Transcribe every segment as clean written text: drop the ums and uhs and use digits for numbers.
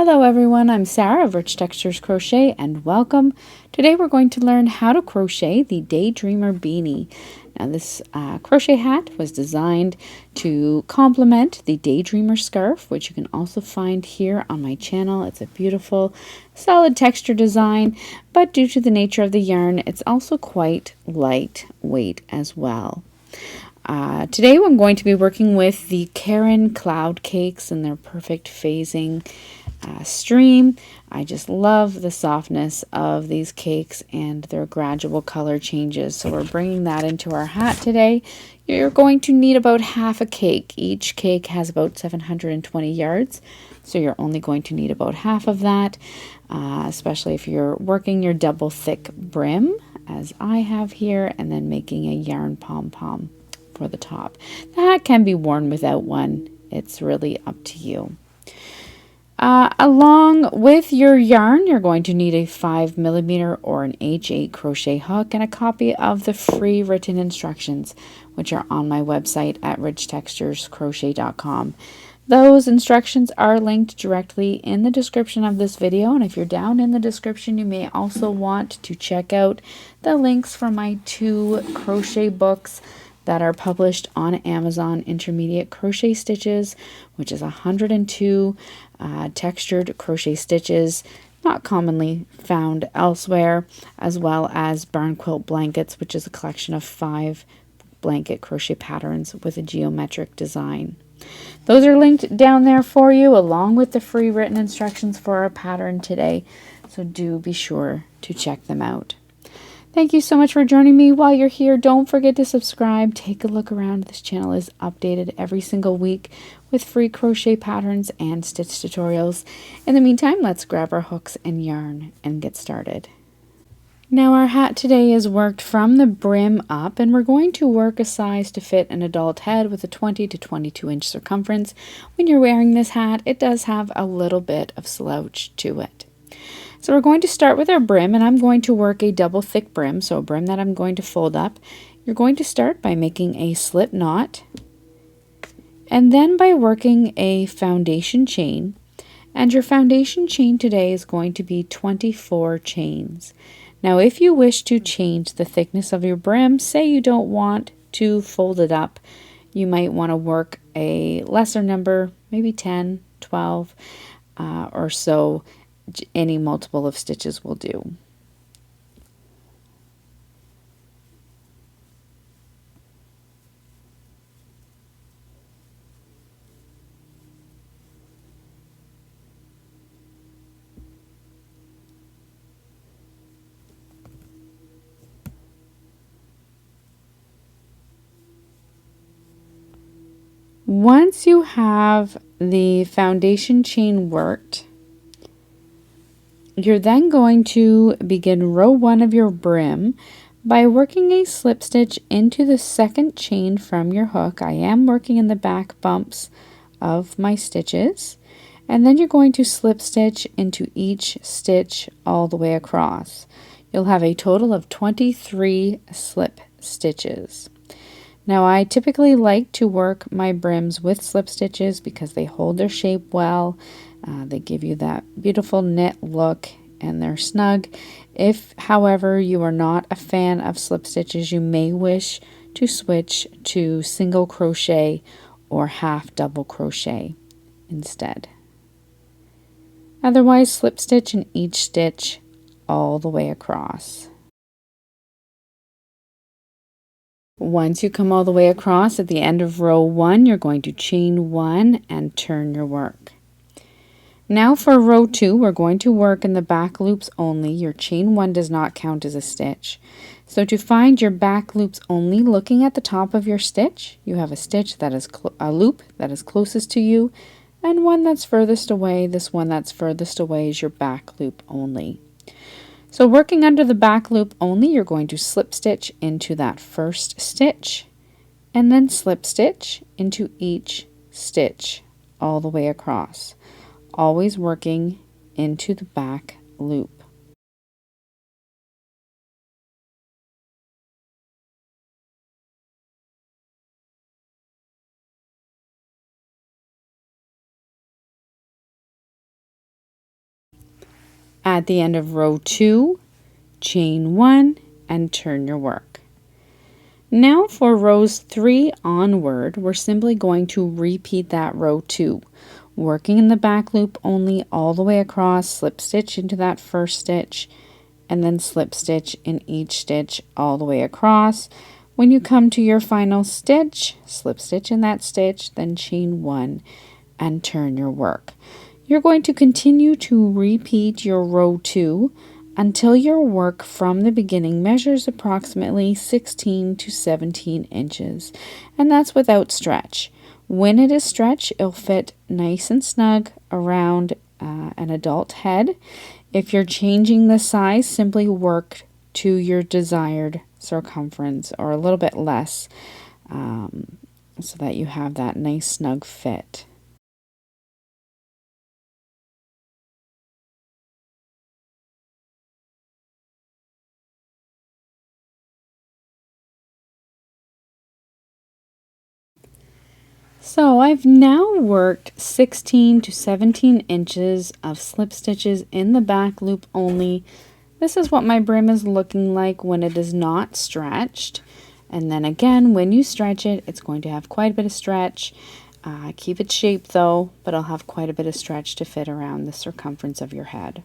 Hello everyone, I'm Sarah of Rich Textures Crochet and welcome. Today we're going to learn how to crochet the Daydreamer Beanie. Now this crochet hat was designed to complement the Daydreamer Scarf, which you can also find here on my channel. It's a beautiful solid texture design, but due to the nature of the yarn, it's also quite lightweight as well. Today I'm going to be working with the Caron cloud cakes and their perfect phasing stream. I just love the softness of these cakes and their gradual color changes. So we're bringing that into our hat today. You're going to need about half a cake. Each cake has about 720 yards. So you're only going to need about half of that, especially if you're working your double thick brim, as I have here, and then making a yarn pom-pom for the top. The hat can be worn without one. It's really up to you. Along with your yarn, you're going to need a 5mm or an H8 crochet hook and a copy of the free written instructions, which are on my website at richtexturescrochet.com. Those instructions are linked directly in the description of this video, and if you're down in the description, you may also want to check out the links for my 2 crochet books that are published on Amazon: Intermediate Crochet Stitches, which is 102 textured crochet stitches not commonly found elsewhere, as well as Barn Quilt Blankets, which is a collection of 5 blanket crochet patterns with a geometric design. Those are linked down there for you, along with the free written instructions for our pattern today, so do be sure to check them out. Thank you so much for joining me. While you're here, don't forget to subscribe. Take a look around. This channel is updated every single week with free crochet patterns and stitch tutorials. In the meantime, let's grab our hooks and yarn and get started. Now our hat today is worked from the brim up, and we're going to work a size to fit an adult head with a 20 to 22 inch circumference. When you're wearing this hat, it does have a little bit of slouch to it. So we're going to start with our brim, and I'm going to work a double thick brim, so a brim that I'm going to fold up. You're going to start by making a slip knot, and then by working a foundation chain. And your foundation chain today is going to be 24 chains. Now if you wish to change the thickness of your brim, say you don't want to fold it up, you might want to work a lesser number, maybe 10, 12 or so. Any multiple of stitches will do. Once you have the foundation chain worked, you're then going to begin row 1 of your brim by working a slip stitch into the second chain from your hook. I am working in the back bumps of my stitches, and then you're going to slip stitch into each stitch all the way across. You'll have a total of 23 slip stitches. Now I typically like to work my brims with slip stitches because they hold their shape well. They give you that beautiful knit look and they're snug. If, however, you are not a fan of slip stitches, you may wish to switch to single crochet or half double crochet instead. Otherwise, slip stitch in each stitch all the way across. Once you come all the way across, at the end of row 1, you're going to chain 1 and turn your work. Now for row 2, we're going to work in the back loops only. Your chain 1 does not count as a stitch. So to find your back loops only, looking at the top of your stitch, you have a stitch that is a loop that is closest to you, and one that's furthest away. This one that's furthest away is your back loop only. So working under the back loop only, you're going to slip stitch into that first stitch, and then slip stitch into each stitch all the way across, always working into the back loop. At the end of row 2, chain 1 and turn your work. Now for rows 3 onward, we're simply going to repeat that row 2, working in the back loop only all the way across, slip stitch into that first stitch, and then slip stitch in each stitch all the way across. When you come to your final stitch, slip stitch in that stitch, then chain 1 and turn your work. You're going to continue to repeat your row 2 until your work from the beginning measures approximately 16 to 17 inches, and that's without stretch. When it is stretched, it'll fit nice and snug around an adult head. If you're changing the size, simply work to your desired circumference or a little bit less, so that you have that nice snug fit. So I've now worked 16 to 17 inches of slip stitches in the back loop only. This is what my brim is looking like when it is not stretched. And then again, when you stretch it, it's going to have quite a bit of stretch. Keep its shape though, but it'll have quite a bit of stretch to fit around the circumference of your head.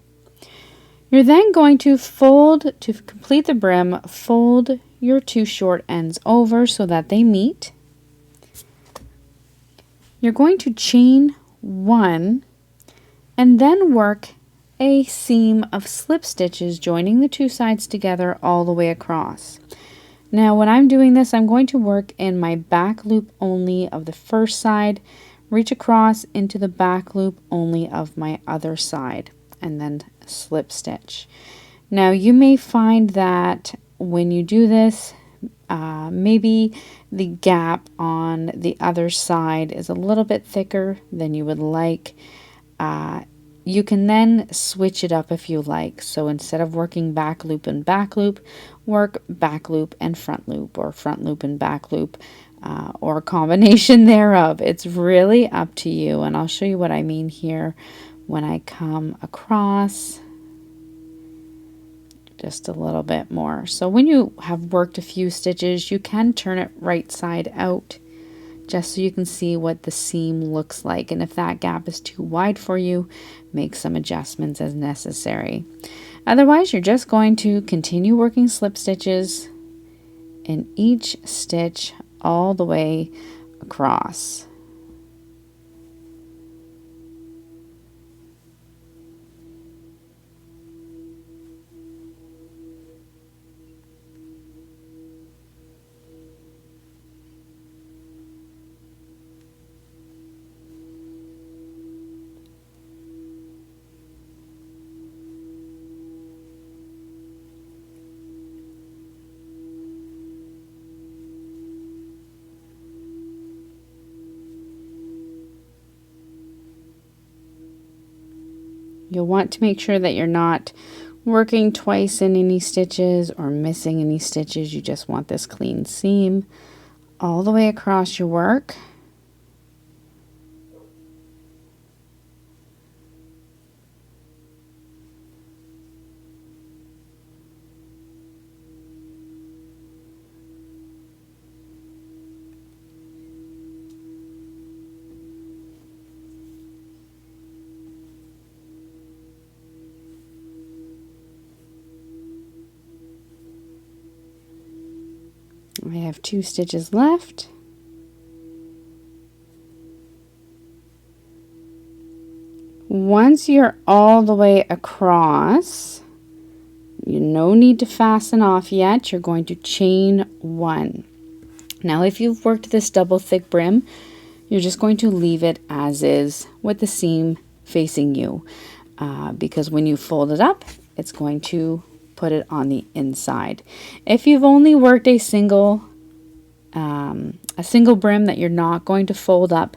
You're then going to fold, to complete the brim, fold your 2 short ends over so that they meet. You're going to chain 1 and then work a seam of slip stitches joining the 2 sides together all the way across. Now when I'm doing this, I'm going to work in my back loop only of the first side, reach across into the back loop only of my other side, and then slip stitch. Now you may find that when you do this, maybe the gap on the other side is a little bit thicker than you would like. You can then switch it up if you like. So instead of working back loop and back loop, work back loop and front loop, or front loop and back loop, or a combination thereof. It's really up to you, and I'll show you what I mean here when I come across just a little bit more. So when you have worked a few stitches, you can turn it right side out just so you can see what the seam looks like. And if that gap is too wide for you, make some adjustments as necessary. Otherwise, you're just going to continue working slip stitches in each stitch all the way across. You'll want to make sure that you're not working twice in any stitches or missing any stitches. You just want this clean seam all the way across your work. I have 2 stitches left. Once you're all the way across, no need to fasten off yet. You're going to chain 1. Now if you've worked this double thick brim, you're just going to leave it as is with the seam facing you, because when you fold it up, it's going to put it on the inside. If you've only worked a single brim that you're not going to fold up,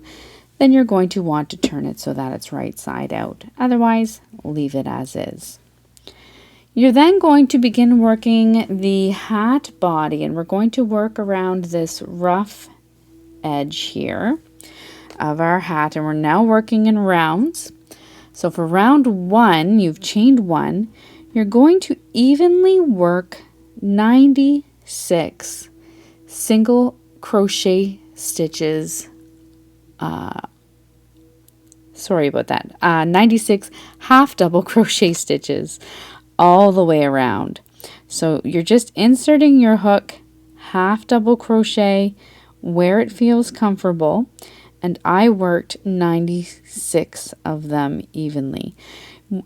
then you're going to want to turn it so that it's right side out. Otherwise, leave it as is. You're then going to begin working the hat body, and we're going to work around this rough edge here of our hat, and we're now working in rounds. So for round 1, you've chained 1. You're going to evenly work 96 single crochet stitches. Sorry about that. 96 half double crochet stitches all the way around. So you're just inserting your hook, half double crochet where it feels comfortable, and I worked 96 of them evenly.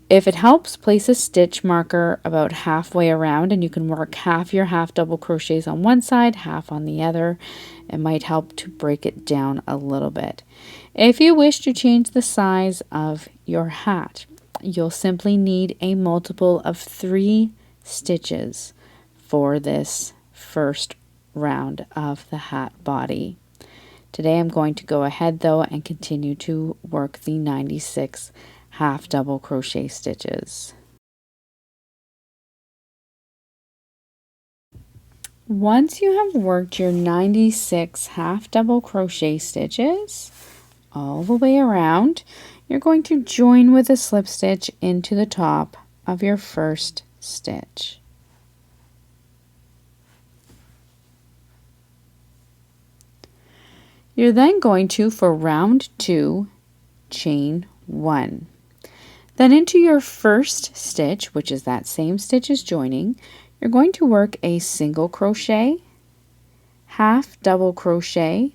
If it helps, place a stitch marker about halfway around, and you can work half your half double crochets on one side, half on the other. It might help to break it down a little bit. If you wish to change the size of your hat, you'll simply need a multiple of 3 stitches for this first round of the hat body. Today I'm going to go ahead though and continue to work the 96 half double crochet stitches. Once you have worked your 96 half double crochet stitches all the way around, you're going to join with a slip stitch into the top of your first stitch. You're then going to, for round 2, chain 1. Then into your first stitch, which is that same stitch as joining, you're going to work a single crochet, half double crochet,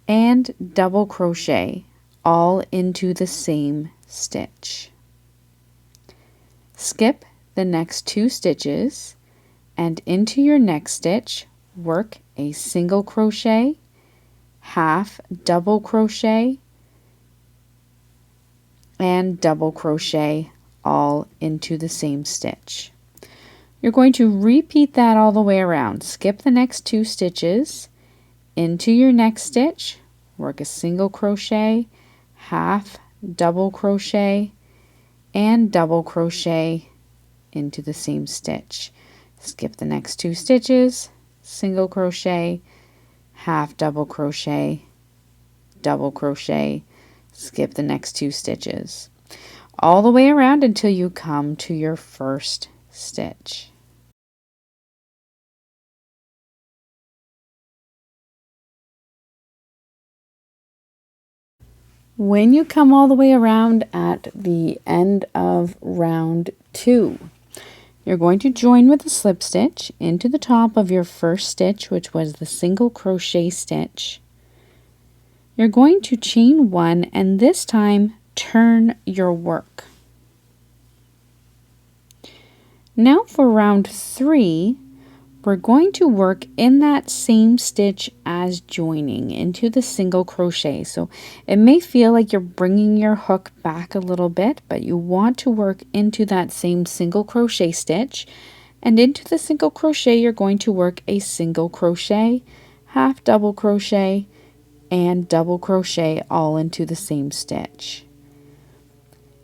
and double crochet all into the same stitch. Skip the next 2 stitches and into your next stitch work a single crochet, half double crochet, and double crochet all into the same stitch. You're going to repeat that all the way around. Skip the next 2 stitches, into your next stitch, work a single crochet, half double crochet, and double crochet into the same stitch. Skip the next 2 stitches, single crochet, half double crochet, double crochet, skip the next 2 stitches. All the way around until you come to your first stitch. When you come all the way around at the end of round 2, you're going to join with a slip stitch into the top of your first stitch, which was the single crochet stitch. You're going to chain 1 and this time turn your work. Now for round 3, we're going to work in that same stitch as joining into the single crochet. So it may feel like you're bringing your hook back a little bit, but you want to work into that same single crochet stitch, and into the single crochet you're going to work a single crochet, half double crochet, and double crochet all into the same stitch.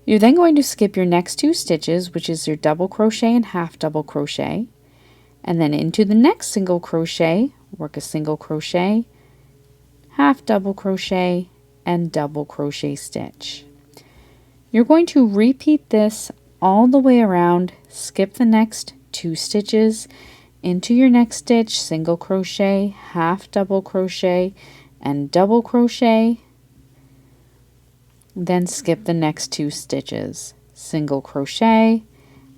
You're then going to skip your next 2 stitches, which is your double crochet and half double crochet, and then into the next single crochet, work a single crochet, half double crochet, and double crochet stitch. You're going to repeat this all the way around, skip the next 2 stitches, into your next stitch, single crochet, half double crochet, and double crochet, then skip the next 2 stitches, single crochet,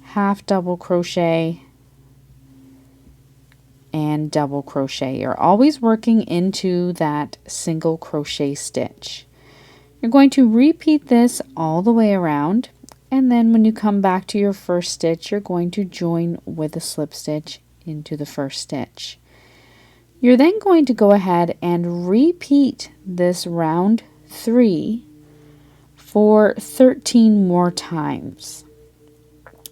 half double crochet, and double crochet. You're always working into that single crochet stitch. You're going to repeat this all the way around, and then when you come back to your first stitch, you're going to join with a slip stitch into the first stitch. You're then going to go ahead and repeat this round 3 for 13 more times.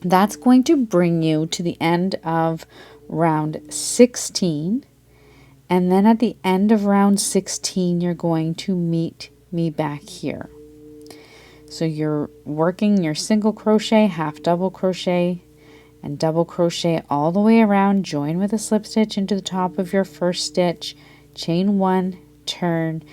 That's going to bring you to the end of round 16, and then at the end of round 16 you're going to meet me back here. So you're working your single crochet, half double crochet, and double crochet all the way around, join with a slip stitch into the top of your first stitch, chain 1, turn,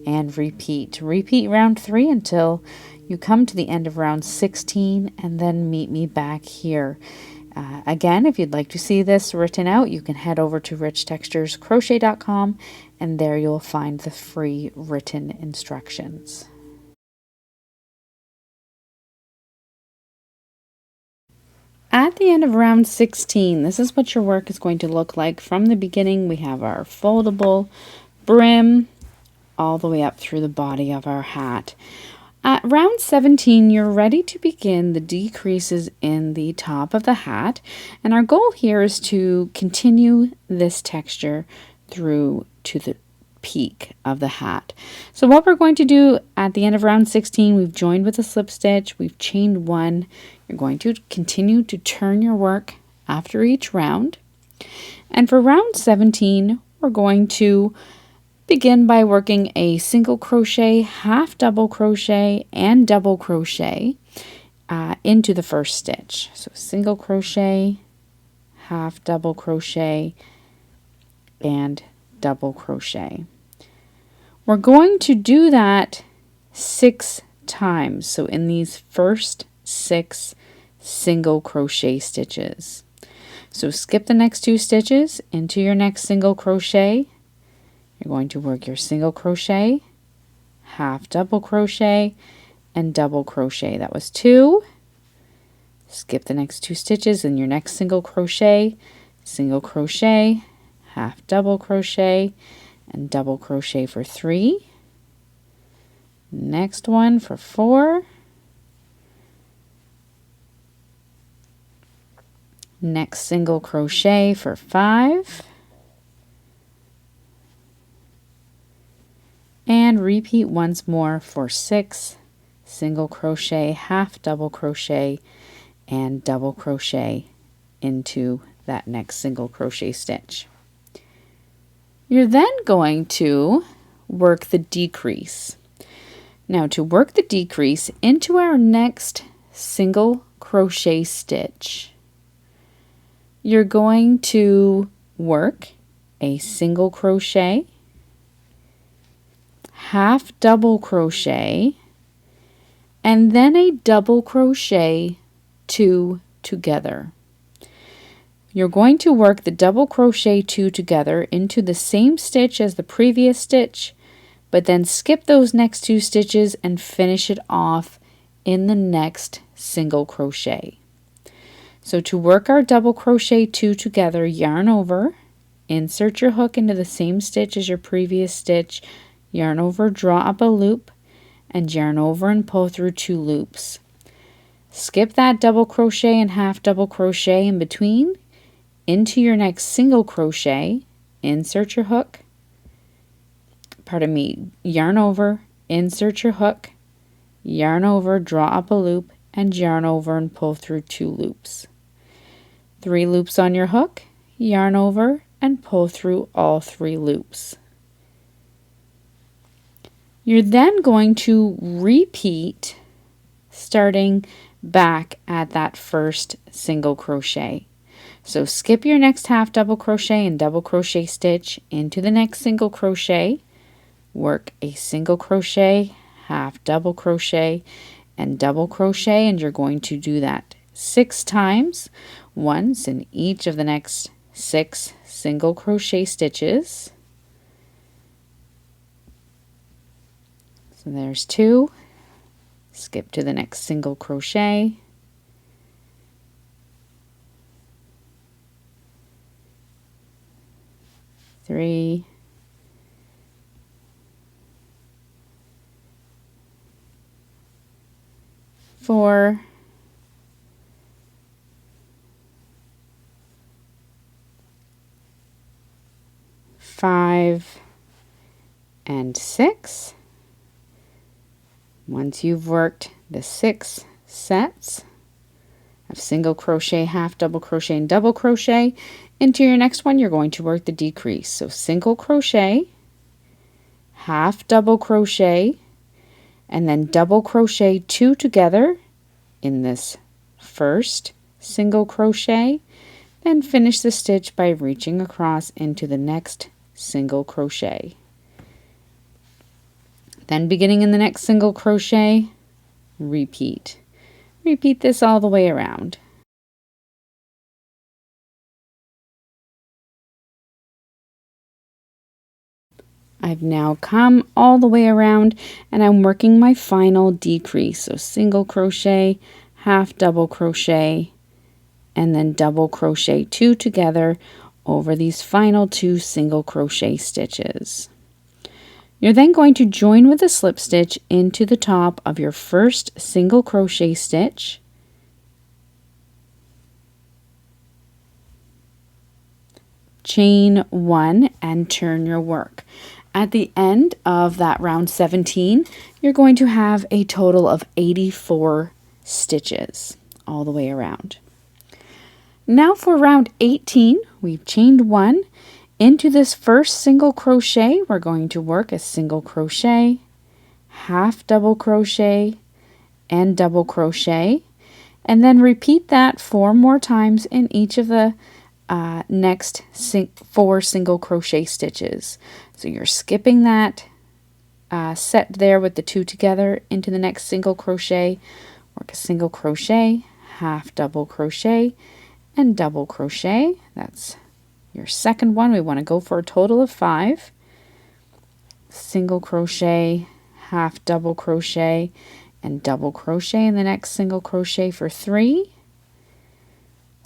and repeat. Repeat round 3 until you come to the end of round 16, and then meet me back here. Again, if you'd like to see this written out, you can head over to richtexturescrochet.com, and there you'll find the free written instructions. At the end of round 16, this is what your work is going to look like. From the beginning, we have our foldable brim all the way up through the body of our hat. At round 17, you're ready to begin the decreases in the top of the hat, and our goal here is to continue this texture through to the peak of the hat. So what we're going to do at the end of round 16, we've joined with a slip stitch, we've chained 1. You're going to continue to turn your work after each round. And for round 17, we're going to begin by working a single crochet, half double crochet, and double crochet into the first stitch. So single crochet, half double crochet, and double crochet. We're going to do that 6 times. So in these first 6 single crochet stitches. So skip the next 2 stitches into your next single crochet. You're going to work your single crochet, half double crochet, and double crochet. That was 2. Skip the next 2 stitches in your next single crochet, half double crochet, and double crochet for 3. Next one for 4. Next single crochet for 5. And repeat once more for 6 single crochet, half double crochet, and double crochet into that next single crochet stitch. You're then going to work the decrease. Now to work the decrease into our next single crochet stitch, you're going to work a single crochet, half double crochet, and then a double crochet 2 together. You're going to work the double crochet 2 together into the same stitch as the previous stitch, but then skip those next 2 stitches and finish it off in the next single crochet. So to work our double crochet 2 together, yarn over, insert your hook into the same stitch as your previous stitch, yarn over, draw up a loop, and yarn over and pull through 2 loops. Skip that double crochet and half double crochet in between into your next single crochet, insert your hook, yarn over, insert your hook, yarn over, draw up a loop, and yarn over and pull through 2 loops. 3 loops on your hook, yarn over, and pull through all 3 loops. You're then going to repeat starting back at that first single crochet. So skip your next half double crochet and double crochet stitch into the next single crochet, work a single crochet, half double crochet, and double crochet, and you're going to do that 6 times, once in each of the next 6 single crochet stitches. So there's 2, skip to the next single crochet, 3, 4, 5, and 6. Once you've worked the 6 sets of single crochet, half double crochet, and double crochet, into your next one you're going to work the decrease. So single crochet, half double crochet, and then double crochet 2 together in this first single crochet, then finish the stitch by reaching across into the next single crochet. Then beginning in the next single crochet, repeat. Repeat this all the way around. I've now come all the way around and I'm working my final decrease. So single crochet, half double crochet, and then double crochet 2 together over these final 2 single crochet stitches. You're then going to join with a slip stitch into the top of your first single crochet stitch, chain 1 and turn your work. At the end of that round 17, you're going to have a total of 84 stitches all the way around. Now for round 18, we've chained 1. Into this first single crochet, we're going to work a single crochet, half double crochet, and double crochet, and then repeat that 4 more times in each of the next 4 single crochet stitches. So you're skipping that set there with the 2 together into the next single crochet, work a single crochet, half double crochet, and double crochet. That's your second one. We want to go for a total of 5. Single crochet, half double crochet, and double crochet in the next single crochet for 3.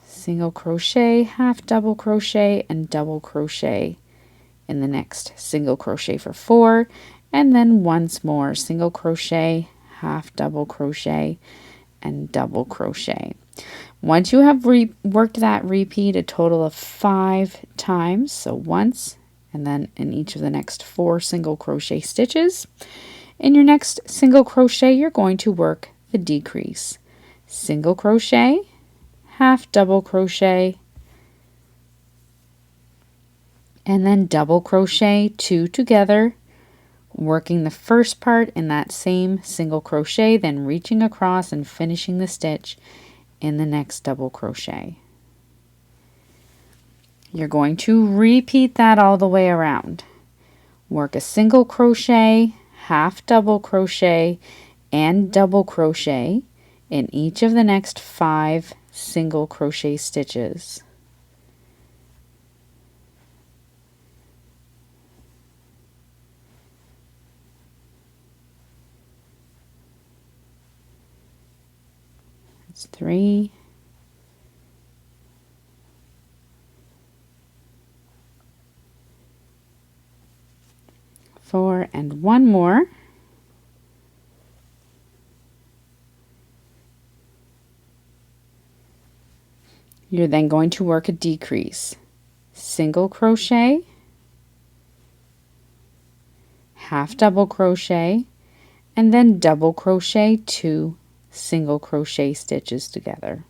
Single crochet, half double crochet, and double crochet in the next single crochet for 4. And then once more, single crochet, half double crochet, and double crochet. Once you have worked that repeat a total of 5 times, so once and then in each of the next 4 single crochet stitches, in your next single crochet you're going to work the decrease. Single crochet, half double crochet, and then double crochet 2 together, working the first part in that same single crochet, then reaching across and finishing the stitch in the next double crochet. You're going to repeat that all the way around. Work a single crochet, half double crochet, and double crochet in each of the next 5 single crochet stitches. That's 3, 4, and 1 more. You're then going to work a decrease. Single crochet, half double crochet, and then double crochet 2 single crochet stitches together.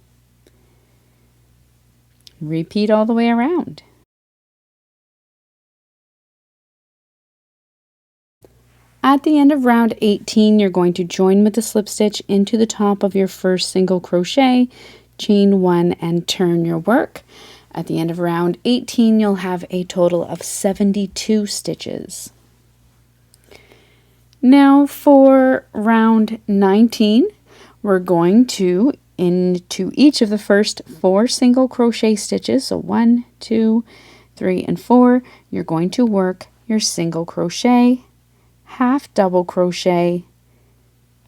Repeat all the way around. At the end of round 18, you're going to join with the slip stitch into the top of your first single crochet, chain 1 and turn your work. At the end of round 18, you'll have a total of 72 stitches. Now for round 19, we're going to, into each of the first 4 single crochet stitches, so 1, 2, 3, and 4, you're going to work your single crochet, half double crochet,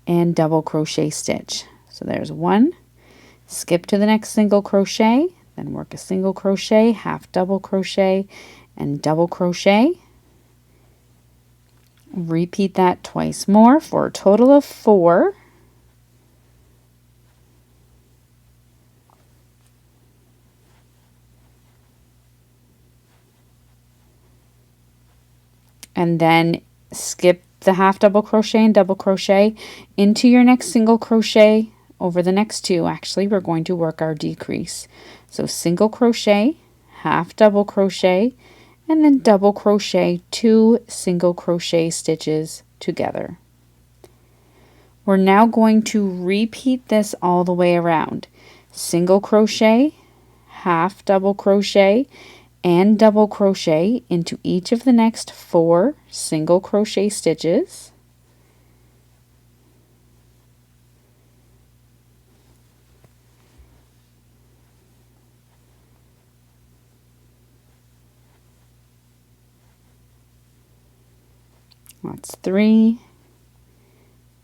and double crochet stitch. So there's 1, skip to the next single crochet, then work a single crochet, half double crochet, and double crochet. Repeat that twice more for a total of 4. And then skip the half double crochet and double crochet into your next single crochet. Over the next 2, actually, we're going to work our decrease. So single crochet, half double crochet, and then double crochet 2 single crochet stitches together. We're now going to repeat this all the way around. Single crochet, half double crochet, and double crochet into each of the next 4 single crochet stitches. That's 3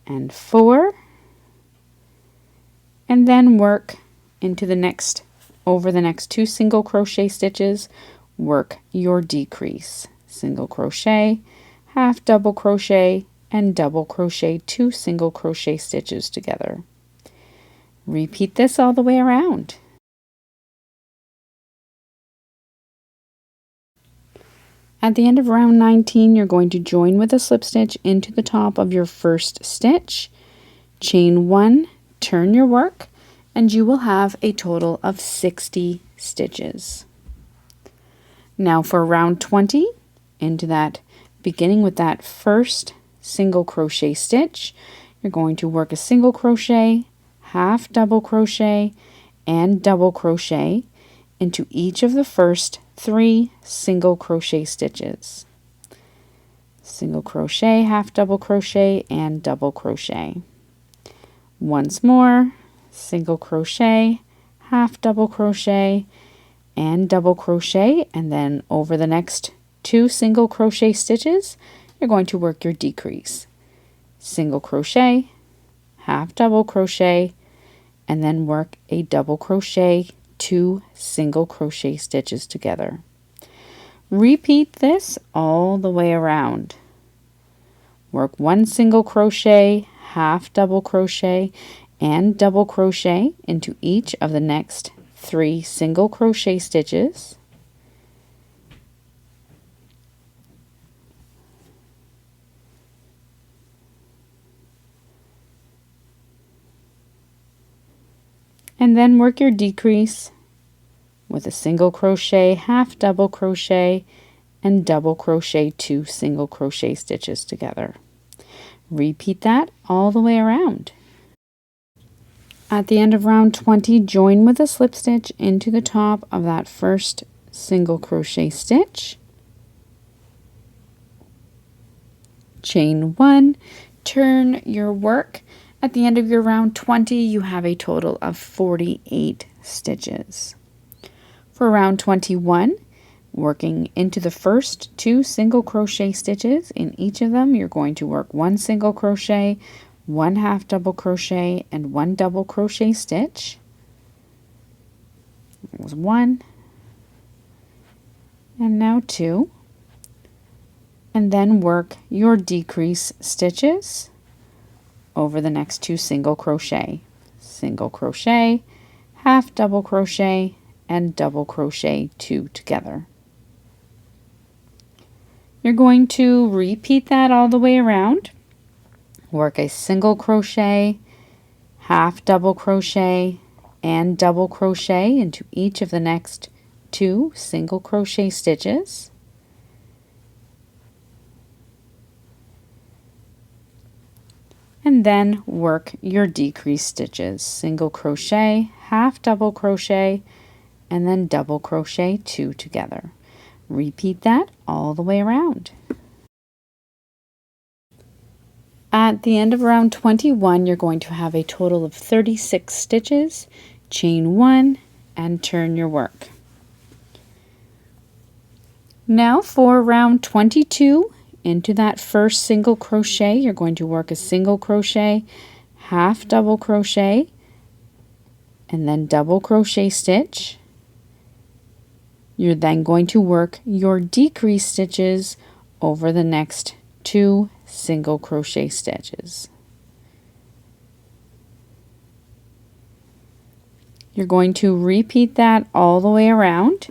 and 4, and then work into the next, over the next 2 single crochet stitches, work your decrease. Single crochet, half double crochet, and double crochet 2 single crochet stitches together. Repeat this all the way around. At the end of round 19, you're going to join with a slip stitch into the top of your first stitch, chain 1, turn your work, and you will have a total of 60 stitches. Now for round 20, into that, beginning with that first single crochet stitch, you're going to work a single crochet, half double crochet, and double crochet into each of the first 3 single crochet stitches. Single crochet, half double crochet, and double crochet. Once more, single crochet, half double crochet, and double crochet, and then over the next 2 single crochet stitches, you're going to work your decrease. Single crochet, half double crochet, and then work a double crochet, 2 single crochet stitches together. Repeat this all the way around. Work 1 single crochet, half double crochet, and double crochet into each of the next 3 single crochet stitches. And then work your decrease with a single crochet, half double crochet, and double crochet 2 single crochet stitches together. Repeat that all the way around. At the end of round 20, join with a slip stitch into the top of that first single crochet stitch, chain 1, turn your work. At the end of your round 20, you have a total of 48 stitches. For round 21, working into the first 2 single crochet stitches, in each of them you're going to work 1 single crochet, 1 half double crochet, and 1 double crochet stitch. There was 1, and now 2, and then work your decrease stitches over the next 2 single crochet. Single crochet, half double crochet, and double crochet 2 together. You're going to repeat that all the way around. Work a single crochet, half double crochet, and double crochet into each of the next 2 single crochet stitches. And then work your decrease stitches. Single crochet, half double crochet, and then double crochet 2 together. Repeat that all the way around. At the end of round 21, you're going to have a total of 36 stitches, chain 1, and turn your work. Now for round 22, into that first single crochet, you're going to work a single crochet, half double crochet, and then double crochet stitch. You're then going to work your decrease stitches over the next 2 single crochet stitches. You're going to repeat that all the way around.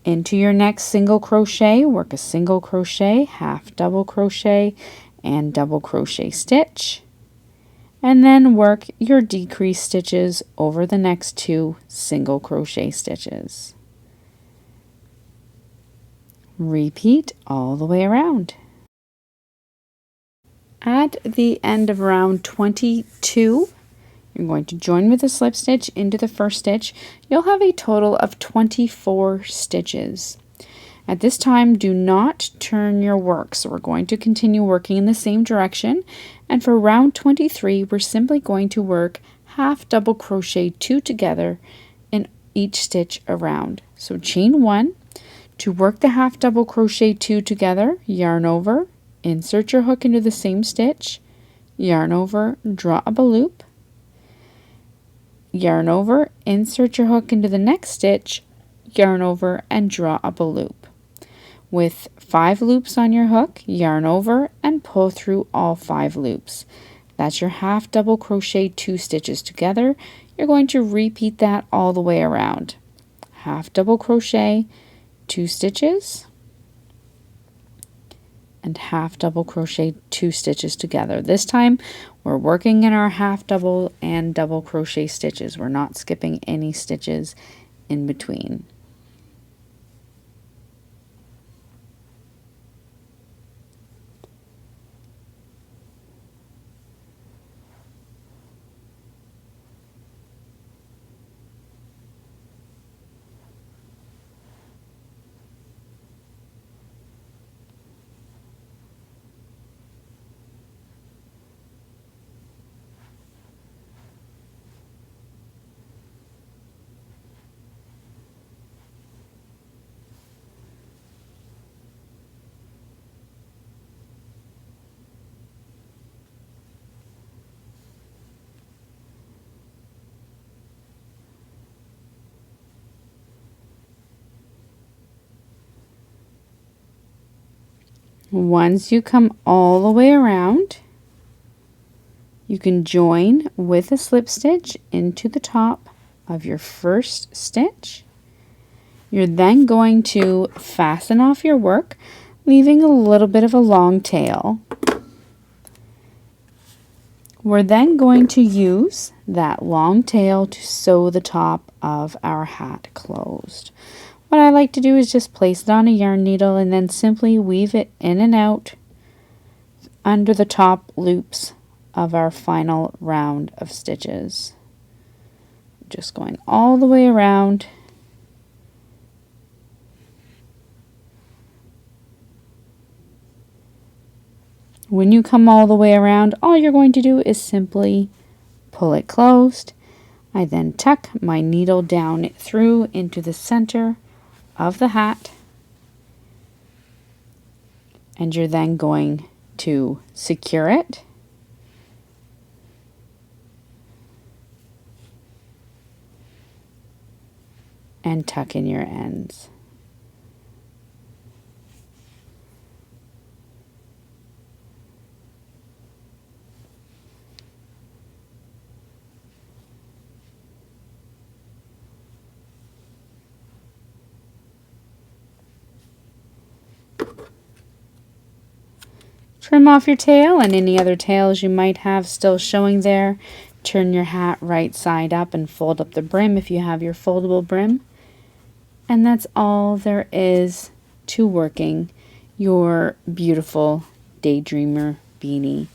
Into your next single crochet, work a single crochet, half double crochet, and double crochet stitch, and then work your decrease stitches over the next 2 single crochet stitches. Repeat all the way around. At the end of round 22, you're going to join with a slip stitch into the first stitch. You'll have a total of 24 stitches. At this time, do not turn your work. So we're going to continue working in the same direction. And for round 23, we're simply going to work half double crochet 2 together in each stitch around. So chain 1. To work the half double crochet 2 together, yarn over, insert your hook into the same stitch, yarn over, draw up a loop, yarn over, insert your hook into the next stitch, yarn over, and draw up a loop. With 5 loops on your hook, yarn over and pull through all 5 loops. That's your half double crochet 2 stitches together. You're going to repeat that all the way around. Half double crochet, 2 stitches, and half double crochet 2 stitches together. This time we're working in our half double and double crochet stitches. We're not skipping any stitches in between. Once you come all the way around, you can join with a slip stitch into the top of your first stitch. You're then going to fasten off your work, leaving a little bit of a long tail. We're then going to use that long tail to sew the top of our hat closed. What I like to do is just place it on a yarn needle and then simply weave it in and out under the top loops of our final round of stitches. Just going all the way around. When you come all the way around, all you're going to do is simply pull it closed. I then tuck my needle down through into the center of the hat, and you're then going to secure it and tuck in your ends. Trim off your tail and any other tails you might have still showing there. Turn your hat right side up and fold up the brim if you have your foldable brim. And that's all there is to working your beautiful Daydreamer beanie.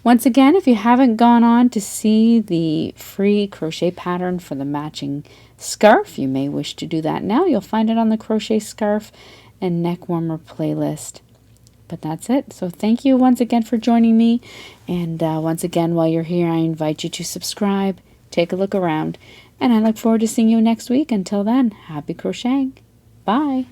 Once again, if you haven't gone on to see the free crochet pattern for the matching scarf, you may wish to do that now. You'll find it on the crochet scarf and neck warmer playlist. But that's it. So thank you once again for joining me. And once again, while you're here, I invite you to subscribe, take a look around, and I look forward to seeing you next week. Until then, happy crocheting. Bye.